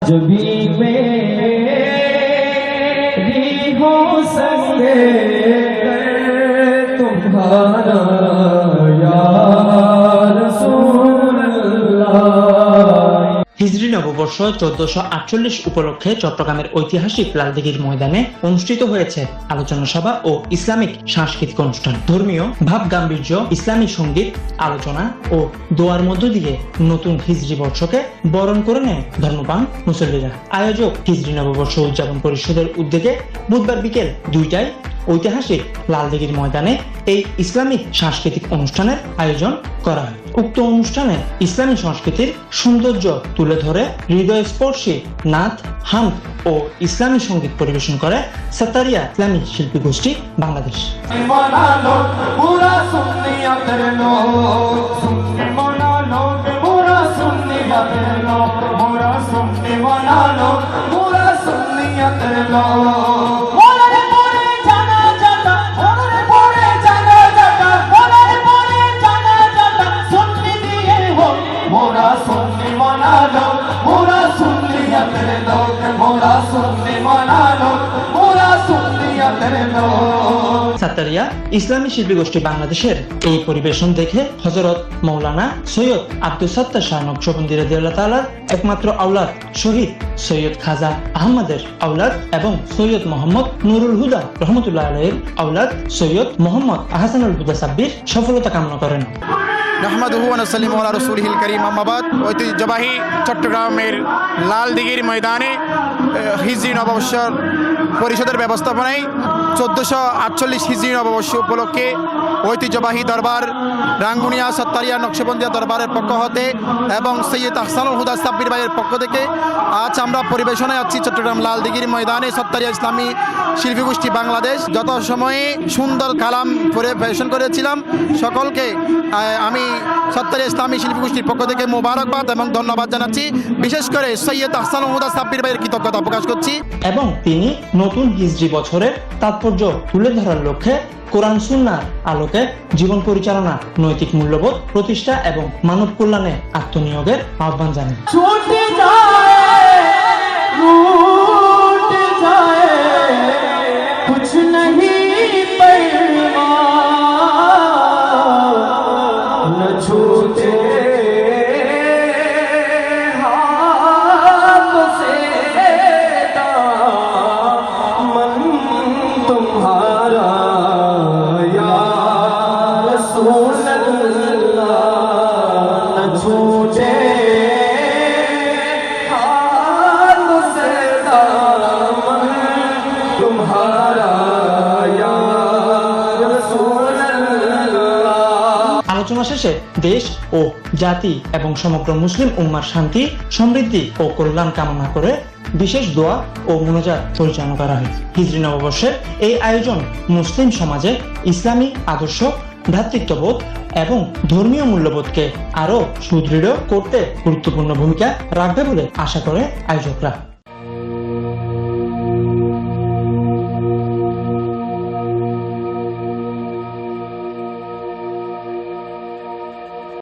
जभी मेरी हो संगे तुम्हारा या रसूल अल्लाह। হিজরি নববর্ষ 1448 উপলক্ষে চট্টগ্রামের ঐতিহাসিক লালদিঘির ময়দানে অনুষ্ঠিত হয়েছে আলোচনা সভা ও ইসলামিক সাংস্কৃতিক অনুষ্ঠান। ধর্মীয় ভাব গাম্ভীর্য, ইসলামী সঙ্গীত, আলোচনা ও দোয়ার মধ্য দিয়ে নতুন হিজরি বর্ষকে বরণ করে নেয় ধর্মপ্রাণ মুসল্লিরা। আয়োজক হিজরি নববর্ষ উদযাপন পরিষদের উদ্যোগে বুধবার বিকেল 2টায় ঐতিহাসিক লালদিঘির ময়দানে এই ইসলামিক সাংস্কৃতিক অনুষ্ঠানের আয়োজন করা হয়। উক্ত অনুষ্ঠানে ইসলামী সংস্কৃতির সৌন্দর্য তুলে ধরে হৃদয়স্পর্শী নাত, হামদ ও ইসলামী সঙ্গীত পরিবেশন করে সাত্তারিয়া ইসলামী শিল্পী গোষ্ঠী বাংলাদেশ। সাত্তারিয়া ইসলামী শিল্পী গোষ্ঠী বাংলাদেশের এই পরিবেশন দেখে হযরত মাওলানা সৈয়দ আব্দুল সাত্তার শাহ নকশবন্দি রাদিয়াল্লাহু তাআলার একমাত্র আওলাদ শহীদ সৈয়দ খাজা আহমদের আওলাদ এবং সৈয়দ মোহাম্মদ নুরুল হুদা রহমতুল্লাহ আলাইহির আওলাদ সৈয়দ মোহাম্মদ আহসানুল হুদা সাব্বির সফলতা কামনা করেন। নাহমাদুহু ওয়া নুসাল্লিমু আলা রাসূলিহিল কারীম, আম্মা বাদ। ঐতিহ্যবাহী চট্টগ্রামের লালদিঘির ময়দানে হিজরি নববর্ষ পরিষদের ব্যবস্থাপনায় 1448 হিজরি নববর্ষ উপলক্ষে ঐতিহ্যবাহী দরবার রাঙ্গুনিয়া সাত্তারিয়া নকশবন্দিয়া দরবারের পক্ষ হতে এবং সৈয়দ আহসানুল হুদা সাব্বির ভাইয়ের পক্ষ থেকে আজ আমরা পরিবেশনায় আছি চট্টগ্রাম লালদিঘির ময়দানে সাত্তারিয়া ইসলামী শিল্পী গোষ্ঠী বাংলাদেশ। যত সময়ে সুন্দর কালাম পরিবেশন করেছিলাম, সকলকে আমি সাত্তারিয়া ইসলামী শিল্পী গোষ্ঠীর পক্ষ থেকে মোবারকবাদ এবং ধন্যবাদ জানাচ্ছি। বিশেষ করে সৈয়দ আহসানুল হুদা সাব্বির ভাইয়ের কৃতজ্ঞতা প্রকাশ করছি। এবং তিনি নতুন হিজরি বছরের তাৎপর্য তুলে ধরার লক্ষ্যে কোরআন সুন্নাহর আলোকে জীবন পরিচালনা, নৈতিক মূল্যবোধ প্রতিষ্ঠা এবং মানব কল্যাণে আত্মনিয়োগের আহ্বান জানান। আলোচনা শেষে দেশ ও জাতি এবং সমগ্র মুসলিম উম্মার শান্তি, সমৃদ্ধি ও কল্যাণ কামনা করে বিশেষ দোয়া ও মুনাজাত পরিচালনা করা হয়। হিজরি নববর্ষের এই আয়োজন মুসলিম সমাজে ইসলামী আদর্শ, ভ্রাতৃত্ববোধ এবং ধর্মীয় মূল্যবোধকে আরো সুদৃঢ় করতে গুরুত্বপূর্ণ ভূমিকা রাখবে বলে আশা করে আয়োজকরা।